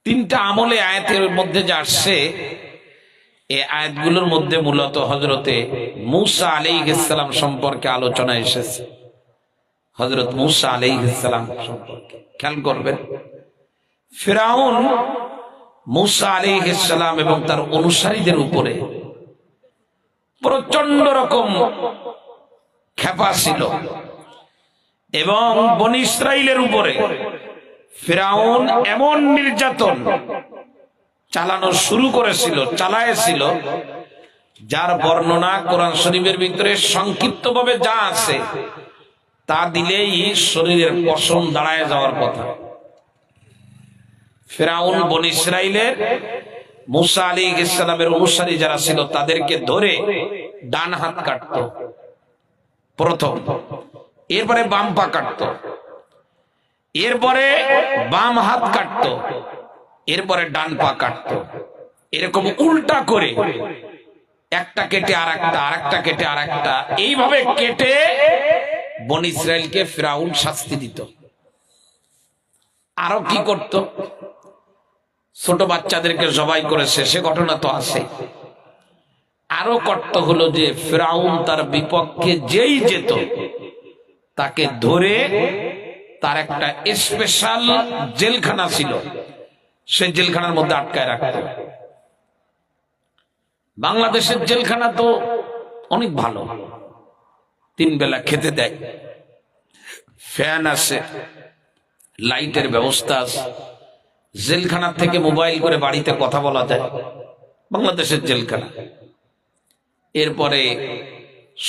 তিনটা আমলে আয়াতের মধ্যে যা আসছে, এই আয়াতগুলোর মধ্যে মূলত হযরতে মূসা আলাইহিস সালাম সম্পর্কে আলোচনা এসেছে। হযরত মূসা আলাইহিস সালাম সম্পর্কে খেয়াল করবেন, ফিরাউন মূসা আলাইহিস সালাম এবং তার অনুসারীদের উপরে প্রচন্ড রকম ক্ষেপা ছিল এবং বনী ইসরাইলের উপরে ফিরাউন এমন নির্যাতন চালানো শুরু করেছিল, চালায়েছিল, যার বর্ণনা কোরআন শরীফের ভিতরে সংক্ষিপ্তভাবে যা আছে তা দিলেই শরীরের পশম দাঁড়ায় যাওয়ার কথা। ফিরাউন বনী ইসরাইলের মূসা আলাইহিস সালামের অনুসারী যারা ছিল তাদেরকে ধরে ডান হাত কাটতো প্রথম, এরপরে বাম পা কাটতো, এরপরে বাম হাত কাটতো, এরপরে ডান পা কাটতো, এরকম উল্টা করে একটা কেটে আরেকটা, আরেকটা কেটে আরেকটা, এইভাবে কেটে বনী ইসরাইলকে ফিরাউন শাস্তি দিত। আরো কি করত? ছোট বাচ্চাদেরকে জবাই করেছে, সে ঘটনা তো আছে। আরো করতে হলো যে ফিরাউন তার বিপক্ষে যেই যেত তাকে ধরে তার একটা স্পেশাল জেলখানা ছিল, সেই জেলখানার মধ্যে আটকায় রাখত। বাংলাদেশের জেলখানা তো অনেক ভালো, 3 বেলা খেতে দেয়, ফ্যান আছে, লাইটের ব্যবস্থা আছে, জেলখানার থেকে মোবাইল করে বাড়িতে কথা বলা যায়, বাংলাদেশের জেলখানা। এরপরে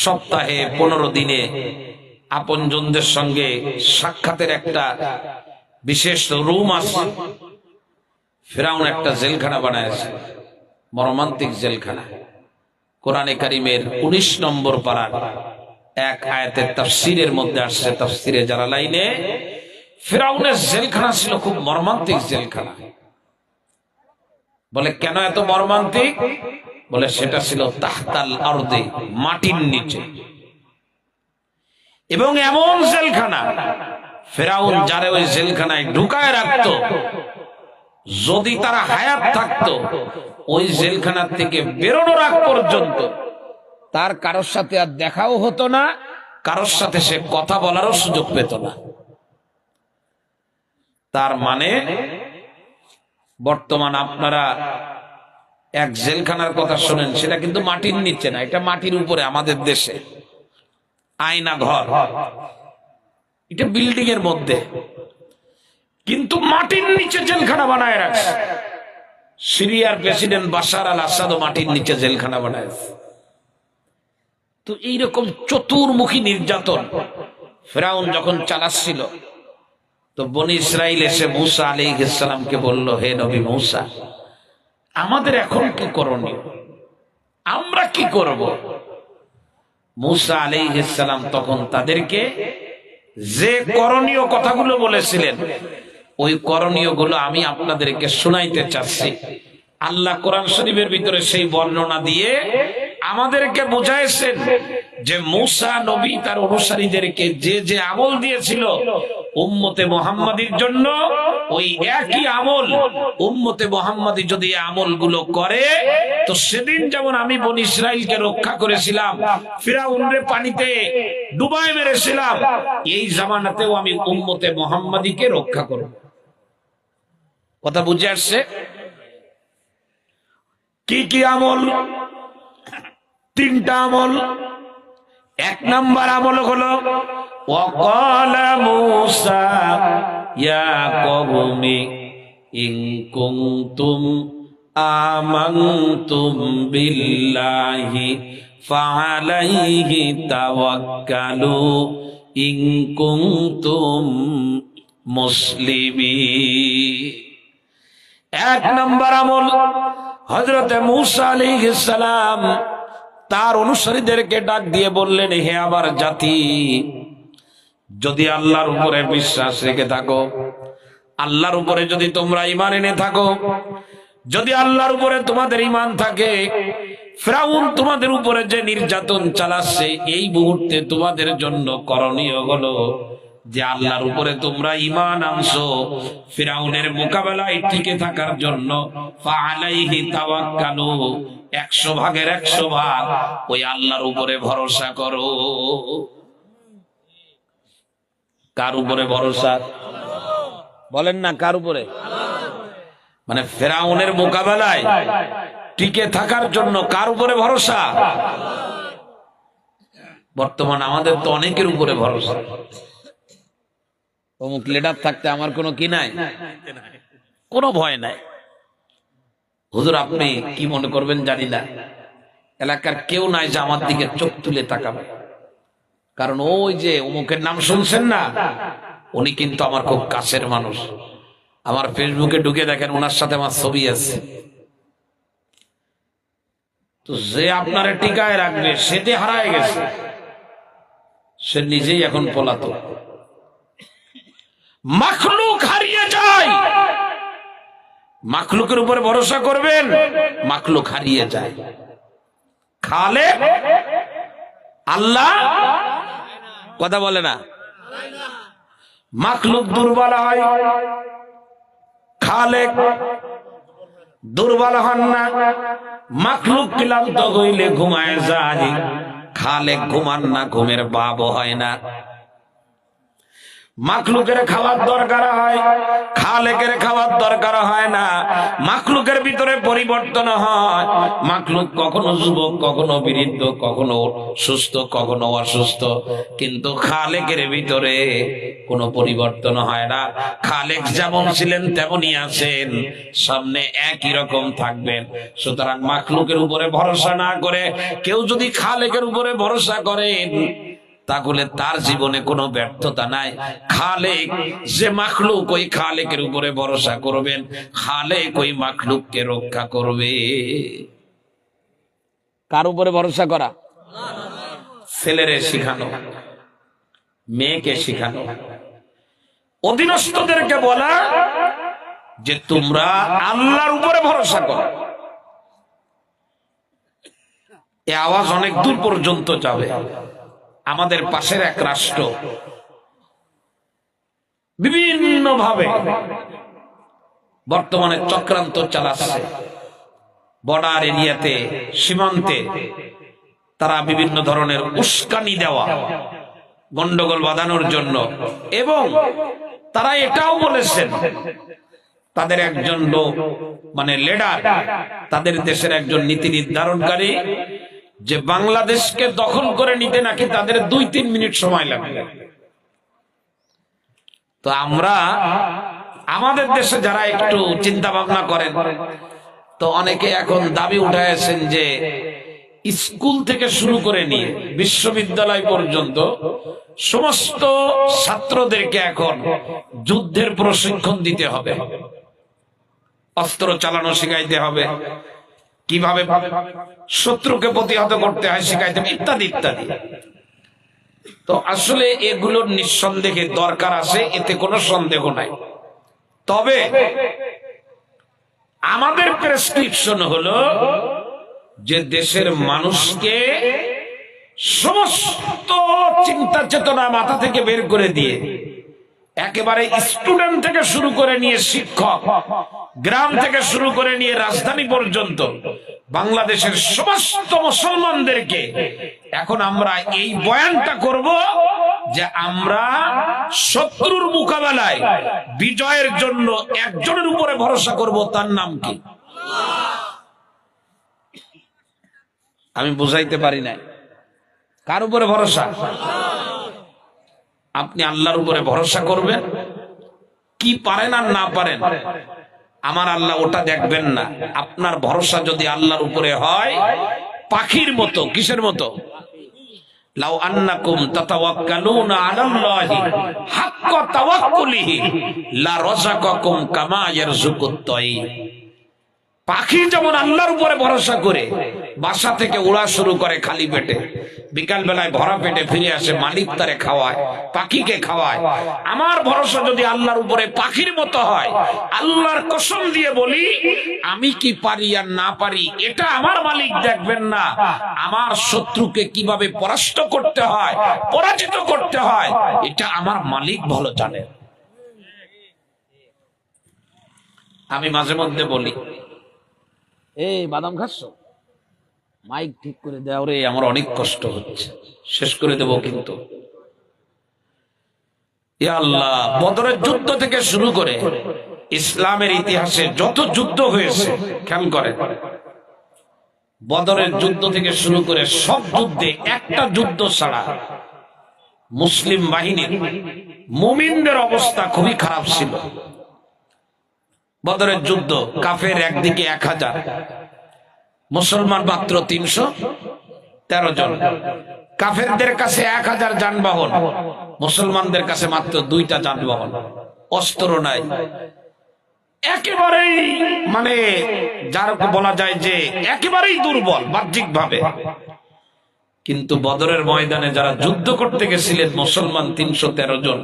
সপ্তাহে 15 দিনে আপনজনদের সঙ্গে সাক্ষাতের একটা বিশেষ রুম আছে। ফিরাউন একটা জেলখানা বানায়ছে, মর্মান্তিক জেলখানা। কোরআনে কারিমের 19 নম্বর পারার এক আয়াতের তাফসীরের মধ্যে আসছে, তাফসীরে জালালাইনে, ফিরাউনের জেলখানা ছিল খুব মর্মান্তিক জেলখানা। বলে কেন এত মর্মান্তিক? বলে সেটা ছিল তাহতাল আরদে, মাটির নিচে। এবং এমন জেলখানা ফিরাউন যারে ওই জেলখানায় ঢুকায় রাখতো, যদি তারা হায়াত থাকতো ওই জেলখানার থেকে বেরোনোর আগ পর্যন্ত তার কারোর সাথে আর দেখাও হতো না, কারোর সাথে সে কথা বলারও সুযোগ পেত না। তার মানে বর্তমান আপনারা এক জেলখানার কথা শোনেন, সেটা কিন্তু মাটির নিচে না, এটা মাটির উপরে। আমাদের দেশে আয়না ঘর, এটা বিল্ডিং এর মধ্যে, কিন্তু মাটির নিচে জেলখানা বানায় রাখছে। সিরিয়ার প্রেসিডেন্ট বাশার আল আসাদও মাটির নিচে জেলখানা বানায়ছে। তো এইরকম চতুর্মুখী নির্যাতন ফিরাউন যখন চালাচ্ছিল, তো বনী ইসরাইল এসে মূসা আলাইহিস সালামকে বলল, হে নবী মূসা, আমাদের এখন কি করণীয়, আমরা কি করব? মূসা আলাইহিস সালাম তখন তাদেরকে যে করণীয় কথাগুলো বলেছিলেন, ওই করণীয় গুলো আমি আপনাদেরকে শোনাইতে চাচ্ছি। আল্লাহ কোরআন শরীফের ভিতরে সেই বর্ণনা দিয়ে আমাদেরকে বুঝাইছেন যে মূসা নবী তার অনুসারীদেরকে যে যে আমল দিয়েছিল উম্মতে মুহাম্মাদীর জন্য, ওই একই আমল উম্মতে মুহাম্মাদী যদি আমলগুলো করে, তো সেদিন যেমন আমি বনী ইসরাইলকে রক্ষা করেছিলাম, ফিরাউনরে পানিতে ডুবায় মেরেছিলাম, এই জামানাতেও আমি উম্মতে মুহাম্মাদীকে রক্ষা করব। কথা বুঝে আসছে? কি কি আমল? 3টা আমল। 1 নাম্বার আমল হলো ওয়াকালা মূসা ইয়া কওমি ইন কুনতুম আমানতুম বিল্লাহি ফাআলাইহি তাওয়াক্কালু ইন কুনতুম মুসলিমিন। 1 নাম্বার আমল, হযরতে মূসা আলাইহিস সালাম তার অনুসারীদেরকে ডাক দিয়ে বললেন, হে আমার জাতি, যদি আল্লাহর উপরে বিশ্বাস রেখে থাকো, আল্লাহর উপরে যদি তোমরা ঈমান এনে থাকো, যদি আল্লাহর উপরে তোমাদের ঈমান থাকে, ফিরাউন তোমাদের উপরে যে নির্যাতন চালাচ্ছে, এই মুহূর্তে তোমাদের জন্য করণীয় হলো যে আল্লাহর উপরে তোমরা ঈমান আনছো ফিরাউনের মোকাবেলায় টিকে থাকার জন্য, ফাআলাইহি তাওয়াক্কালু, 100 ভাগের 100 ভাগ ওই আল্লাহর উপরে ভরসা করো। কার উপরে ভরসা? বলেন না, কার উপরে? মানে ফিরাউনের মোকাবেলায় টিকে থাকার জন্য কার উপরে ভরসা? বর্তমান আমাদের তো অনেকের উপরে ভরসা। অমুক লিডার থাকতে আমার কোনো কি নাই, কোনো ভয় নাই। হুজুর আপনি কি মনে করবেন জানি না, এলাকার কেউ নাই যে আমার দিকে চোখ তুলে তাকাবে, কারণ ওই যে অমুকের নাম শুনছেন না, উনি কিন্তু আমার খুব কাছের মানুষ। আমার ফেসবুকে ঢুকে দেখেন ওনার সাথে আমার ছবি আছে। তো যে আপনারে টিকায় রাখবে সে যে হারায় গেছে, সে নিজেই এখন পলাতক। মাখলুক হারিয়ে যায়, মাখলুকের উপরে ভরসা করবেন, মাখলুক হারিয়ে যায়। খালেক আল্লাহ কথা বলে না, মাখলুক দুর্বল হয়, খালেক দুর্বল হন না। মাখলুক ক্লান্ত হইলে ঘুমায় যায়, খালেক ঘুমান না, ঘুমের বাপ হয় না। মাখলুকের খাওয়ার দরকার হয়, খালেকের খাওয়ার দরকার হয় না। মাখলুকের ভিতরে পরিবর্তন হয়, মাখলুক কখনো যুবক, কখনো বৃদ্ধ, কখনো সুস্থ, কখনো অসুস্থ, কিন্তু খালেকের ভিতরে কোনো পরিবর্তন হয় না। খালেক যেমন ছিলেন তেমনই আছেন, সামনে একই রকম থাকবেন। সুতরাং মাখলুকের উপরে ভরসা না করে কেউ যদি খালেকের উপরে ভরসা করেন, তাহলে তার জীবনে কোনো ব্যর্থতা নাই। খালেক যে মাখলুক, ওই খালেকের উপরে ভরসা করবেন, খালেক ওই মাখলুককে রক্ষা করবে। কার উপরে ভরসা করা? ছেলেরে শিখানো, মেয়েকে শিখানো, অধীনস্থদেরকে বলা যে তোমরা আল্লাহর উপরে ভরসা করো। এই আওয়াজ অনেক দূর পর্যন্ত যাবে। আমাদের পাশের এক রাষ্ট্র বিভিন্ন ভাবে বর্তমানে চক্রান্ত চালাচ্ছে। বর্ডার এরিয়াতে, সীমান্তে তারা বিভিন্ন ধরনের উস্কানি দেওয়া, গন্ডগোল বাঁধানোর জন্য। এবং তারা এটাও বলেছেন, তাদের একজন লোক মানে লিডার, তাদের দেশের একজন নীতি নির্ধারণকারী, যে বাংলাদেশকে দখল করে নিতে নাকি তাদের 2-3 মিনিট সময় লাগবে। তো আমরা আমাদের দেশে যারা একটু চিন্তা ভাবনা করেন, তো অনেকে এখন দাবি উঠাইছেন যে স্কুল থেকে শুরু করে নিয়ে বিশ্ববিদ্যালয় পর্যন্ত সমস্ত ছাত্রদেরকে এখন যুদ্ধের প্রশিক্ষণ দিতে হবে, অস্ত্র চালানো শিখাইতে হবে, কিভাবে শত্রুকে প্রতিহত করতে হয় শিখাইতে হবে, ইত্যাদি ইত্যাদি। তো আসলে এগুলোর নিঃসন্দেহে দরকার আছে, এতে কোনো সন্দেহ নাই। তবে আমাদের প্রেসক্রিপশন হলো যে দেশের মানুষকে সমস্ত চিন্তা চেতনা মাথা থেকে বের করে দিয়ে একেবারে স্টুডেন্ট থেকে শুরু করে নিয়ে শিক্ষক, গ্রাম থেকে শুরু করে নিয়ে রাজধানী পর্যন্ত বাংলাদেশের সমস্ত মুসলমানদেরকে এখন আমরা এই বয়ানটা করব যে আমরা শত্রুর মোকাবেলায় বিজয়ের জন্য একজনের উপরে ভরসা করব, তার নাম কি? আমি বুঝাইতে পারি না। কার উপরে ভরসা? আপনি আল্লাহর উপরে ভরসা করবেন। কি পারেন আর না পারেন আমার আল্লাহ ওটা দেখবেন না। আপনার ভরসা যদি আল্লাহর উপরে হয়, পাখির মতো। কিসের মতো? লাউ আন্নাকুম তাতাওয়াক্কালুনা আলাল্লাহি হাক্কা তাওয়াক্কুলিহি লা রাযাকাকুম কামা ইয়ারযুকুত তায়র। পাখি যেমন আল্লাহর উপরে ভরসা করে বাসা থেকে উড়া শুরু করে খালি পেটে, বিকাল বেলায় ভরা পেটে ফিরে আসে, মালিক তারে খাওয়ায়, পাখিকে খাওয়ায়। আমার ভরসা যদি আল্লাহর উপরে পাখির মতো হয়, আল্লাহর কসম দিয়ে বলি, আমি কি পারি আর না পারি এটা আমার মালিক দেখবেন না, আমার শত্রুকে কিভাবে পরাস্ত করতে হয়, পরাজিত করতে হয়, এটা আমার মালিক ভালো জানেন। আমি মাঝে মধ্যে বলি, এই বাদাম খাচ্ছ, মাইক ঠিক করে দাও রে, আমার অনেক কষ্ট হচ্ছে, শেষ করে দেব কিন্তু। ইয়া আল্লাহ, বদরের যুদ্ধ থেকে শুরু করে ইসলামের ইতিহাসে যত যুদ্ধ হয়েছে খেয়াল করেন, বদরের যুদ্ধ থেকে শুরু করে সব যুদ্ধে একটা যুদ্ধ ছাড়া মুসলিম বাহিনীর মুমিনদের অবস্থা খুবই খারাপ ছিল। বদরের যুদ্ধ, কাফের একদিকে 1000, মুসলমান মাত্র 313 জন। কাফেরদের কাছে 1000 যানবাহন, মুসলমানদের কাছে মাত্র 2টা যানবাহন, অস্ত্র নাই, একেবারেই মানে যার বলা যায় যে একেবারেই দুর্বল বাহ্যিক ভাবে। কিন্তু বদরের ময়দানে যারা যুদ্ধ করতে গেছিলেন মুসলমান 313 জন,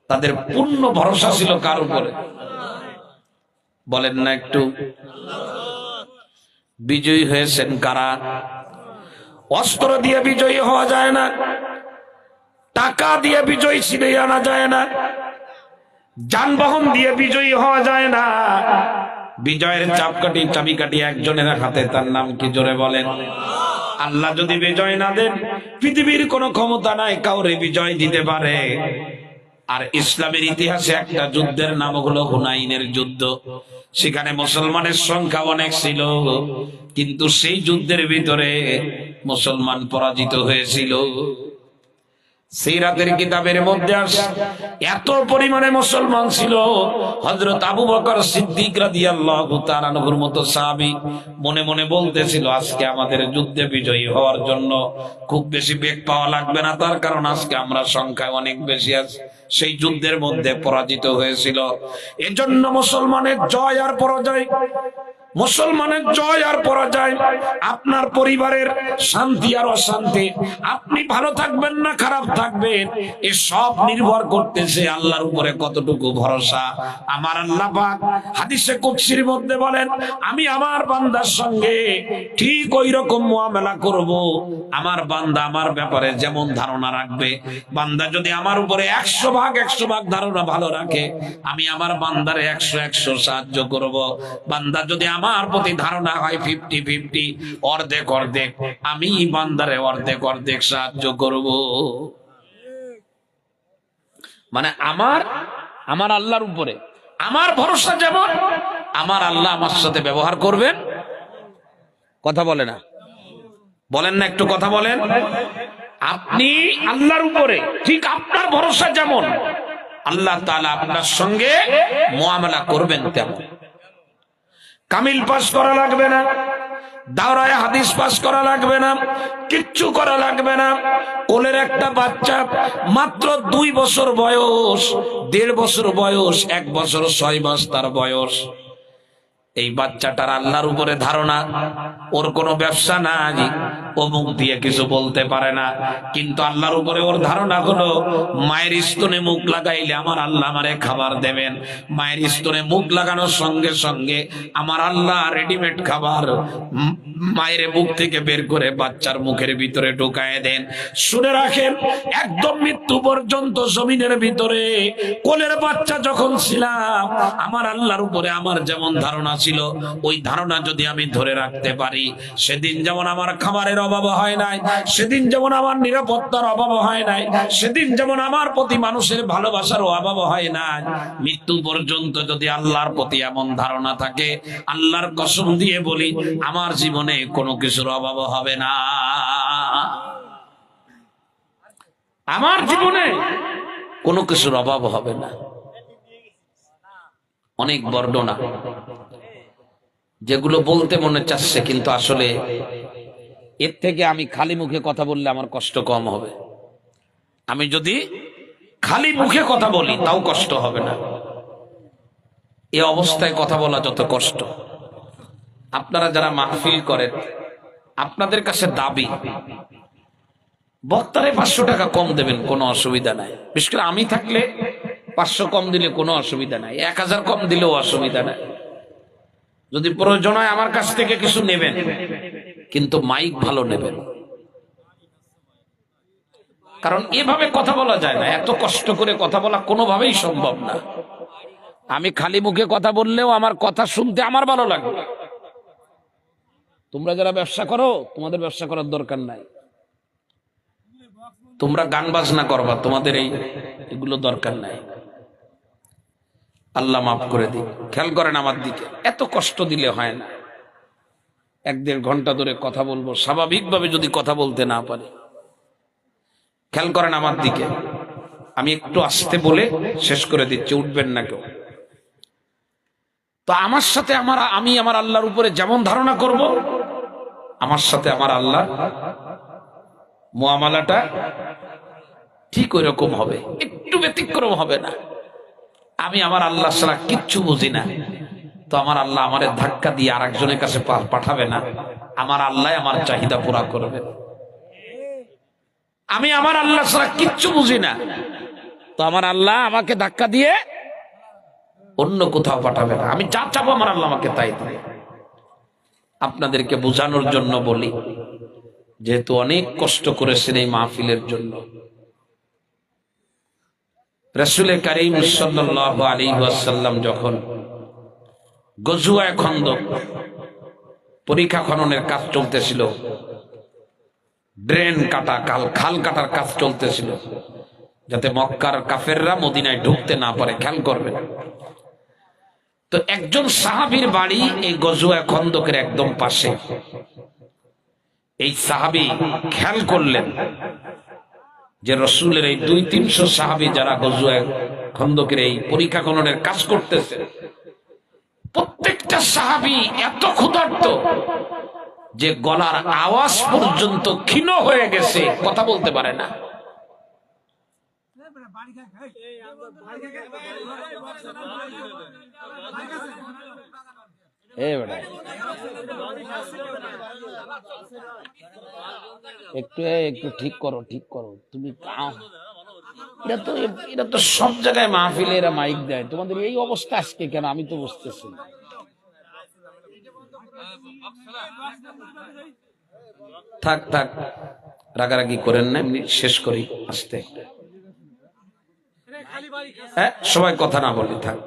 তাদের পূর্ণ ভরসা ছিল কার উপরে? বলেন না একটু। বিজয়ী হয়েছেন কারা? অস্ত্র দিয়ে বিজয়ী হওয়া যায় না, টাকা দিয়ে বিজয়ী ছিনিয়ে আনা যায় না, যানবাহন দিয়ে বিজয়ী হওয়া যায় না। বিজয়ের চাবিকাঠি একজনের হাতে, তার নাম কি? জোরে বলেন। আল্লাহ যদি বিজয় না দেন, পৃথিবীর কোনো ক্ষমতা নাই কাউরে বিজয় দিতে পারে। আর ইসলামের ইতিহাসে একটা যুদ্ধের নাম হলো হুনাইনের যুদ্ধ। সেখানে মুসলমানের সংখ্যা অনেক ছিল, কিন্তু সেই যুদ্ধের ভিতরে মুসলমান পরাজিত হয়েছিল। সিরাতের কিতাবের মধ্যে এত পরিমাণে মুসলমান ছিল, হযরত আবু বকর সিদ্দিক রাদিয়াল্লাহু তাআলা আনহুর মতো সাহাবী মনে মনে বলতেছিল, আজকে আমাদের যুদ্ধে বিজয়ী হওয়ার জন্য খুব বেশি বেগ পাওয়া লাগবে না, তার কারণ আজকে আমরা সংখ্যায় অনেক বেশি আছি। সেই যুদ্ধের মধ্যে পরাজিত হয়েছিল। এজন্য মুসলমানের জয় আর পরাজয়, মুসলমানের জয় আর পরাজয়, আপনার পরিবারের শান্তি আর অশান্তি, আপনি ভালো থাকবেন না খারাপ থাকবেন, এ সব নির্ভর করতেছে আল্লাহর উপরে কতটুকু ভরসা। আমার আল্লাহ পাক হাদিসে কুদসির মধ্যে বলেন, আমি আমার বান্দার সঙ্গে ঠিক ওই রকম মুআমালা করব, আমার বান্দা আমার ব্যাপারে যেমন ধারণা রাখবে। বান্দা যদি আমার উপরে 100 ভাগ ধারণা ভালো রাখে, আমি আমার বান্দারে 100 সাহায্য করব। বান্দা যদি আমার প্রতি ধারণা হয় 50-50, অর্ধেক, আমি বান্দারে অর্ধেক সাহায্য করব। মানে আমার আল্লাহর উপরে আমার ভরসা যেমন, আমার আল্লাহ আমার সাথে ব্যবহার করবেন। কথা বলে না, বলেন না একটু কথা বলেন। আপনি আল্লাহর উপরে ঠিক আপনার ভরসা যেমন, আল্লাহ তাআলা আপনার সঙ্গে মুআমালা করবেন তেমন। কামিল পাস করা লাগবে না, দাওরায়ে হাদিস পাস করা লাগবে না, কিচ্ছু করা লাগবে না। কোলের একটা বাচ্চা মাত্র 2 বছর বয়স, 1.5 বছর বয়স, 1 বছর 6 মাস তার বয়স। এই বাচ্চাটার আল্লাহর উপরে ধারণা, ওর কোনো ব্যবসা নাই, ও মুখ দিয়ে কিছু বলতে পারে না, কিন্তু আল্লাহর উপরে ওর ধারণা হলো মায়ের স্তনে মুখ লাগাইলে আমার আল্লাহ আমারে খাবার দেবেন। মায়ের স্তনে মুখ লাগানোর সঙ্গে সঙ্গে আমার আল্লাহ রেডিমেড খাবার মায়ের মুখ থেকে বের করে বাচ্চার মুখের ভিতরে ঢুকায় দেন। শুনে রাখেন, একদম মৃত্যু পর্যন্ত জমিনের ভিতরে কোলের বাচ্চা যখন ছিলাম, আমার আল্লাহর উপরে আমার যেমন ধারণা ছিল, ওই ধারণা যদি আমি ধরে রাখতে পারি, সেদিন যেমন আমার খাবারের অভাব হয় নাই, সেদিন যেমন আমার নিরাপত্তার অভাব হয় নাই, সেদিন যেমন আমার প্রতি মানুষের ভালোবাসার অভাব হয় নাই, মৃত্যু পর্যন্ত যদি আল্লাহর প্রতি এমন ধারণা থাকে, আল্লাহর কসম দিয়ে বলি, আমার জীবনে কোনো কিছুর অভাব হবে না। আমার জীবনে কোনো কিছুর অভাব হবে না। অনেক বর্ণনা যেগুলো বলতে মনে চাচ্ছে, কিন্তু আসলে এর থেকে আমি খালি মুখে কথা বললে আমার কষ্ট কম হবে। আমি যদি খালি মুখে কথা বলি তাও কষ্ট হবে না। এই অবস্থায় কথা বলা যত কষ্ট। আপনারা যারা মাহফিল করেন, আপনাদের কাছে দাবি বক্তারে 500 টাকা কম দেবেন, কোনো অসুবিধা নাই। বিশেষ করে আমি থাকলে 500 কম দিলে কোনো অসুবিধা নাই, 1000 কম দিলেও অসুবিধা নাই। যদি প্রয়োজন হয় আমার কাছ থেকে কিছু নেবেন, কিন্তু মাইক ভালো নেবেন। কারণ এভাবে কথা বলা যায় না, এত কষ্ট করে কথা বলা কোনোভাবেই সম্ভব না। আমি খালি মুখে কথা বললেও আমার কথা শুনতে আমার ভালো লাগে। তোমরা যারা ব্যবসা করো, তোমাদের ব্যবসা করার দরকার নাই। তোমরা গান বাজনা করবা, তোমাদের এগুলো দরকার নাই। আল্লাহ মাফ করে দিক। খেয়াল করেন আমার দিকে, এত কষ্ট দিলে হয় না। 1-1.5 ঘন্টা ধরে কথা বলবো, স্বাভাবিকভাবে যদি কথা বলতে না পারি। খেয়াল করেন আমার দিকে, আমি একটু আস্তে বলে শেষ করে দিচ্ছি, উঠবেন না কেউ। তো আমার সাথে আমি আমার আল্লাহর উপরে যেমন ধারণা করব, আমার সাথে আমার আল্লাহ মুআমালাটা ঠিক ওই রকম হবে, একটু ব্যতিক্রম হবে না। আমি আমার আল্লাহ ছাড়া কিচ্ছু বুঝি না, তো আমার আল্লাহ আমারে ধাক্কা দিয়ে আরেকজনের কাছে পাঠাবে না। আমার আল্লাহ আমার চাহিদা পুরা করবে। আমি আমার আল্লাহ ছাড়া কিচ্ছু বুঝি না, তো আমার আল্লাহ আমাকে ধাক্কা দিয়ে অন্য কোথাও পাঠাবে না। আমি যা চাবো আমার আল্লাহ আমাকে তাই দেবে। আপনাদেরকে বোঝানোর জন্য বলি, যেহেতু অনেক কষ্ট করেছেন এই মাহফিলের জন্য। রাসূল কারীম সাল্লাল্লাহু আলাইহি ওয়াসাল্লাম যখন গজওয়ায়ে খন্দক পরিখা খননের কাজ চলতেছিল, ড্রেন কাটা, খাল কাটার কাজ চলতেছিল, যাতে মক্কার কাফেররা মদিনায় ঢুকতে না পারে। খেয়াল করবেন, তো একজন সাহাবীর বাড়ি এই গজওয়ায়ে খন্দকের একদম পাশে। এই সাহাবী খেয়াল করলেন যে রাসূলের এই 200-300 সাহাবী যারা গজওয়ায়ে খন্দকের এই পরীক্ষা খননের কাজ করতেছে, প্রত্যেকটা সাহাবী এত ক্ষুধার্ত যে গলার আওয়াজ পর্যন্ত ক্ষীণ হয়ে গেছে, কথা বলতে পারে না। একটু ঠিক করো তুমি। এটা তো সব জায়গায় মাহফিলে এরা মাইক দেয়, তোমাদের এই অবস্থা আজকে কেন আমি তো বুঝতেছি না। থাক রাগারাগি করেন না, এমনি শেষ করি আস্তে। হ্যাঁ, সবাই কথা না বলি, থাক।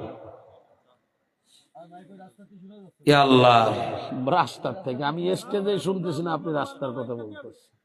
ইয়া আল্লাহ, রাস্তার থেকে আমি স্টেজে শুনতেছি না, আপনি রাস্তার কথা বলতেছেন।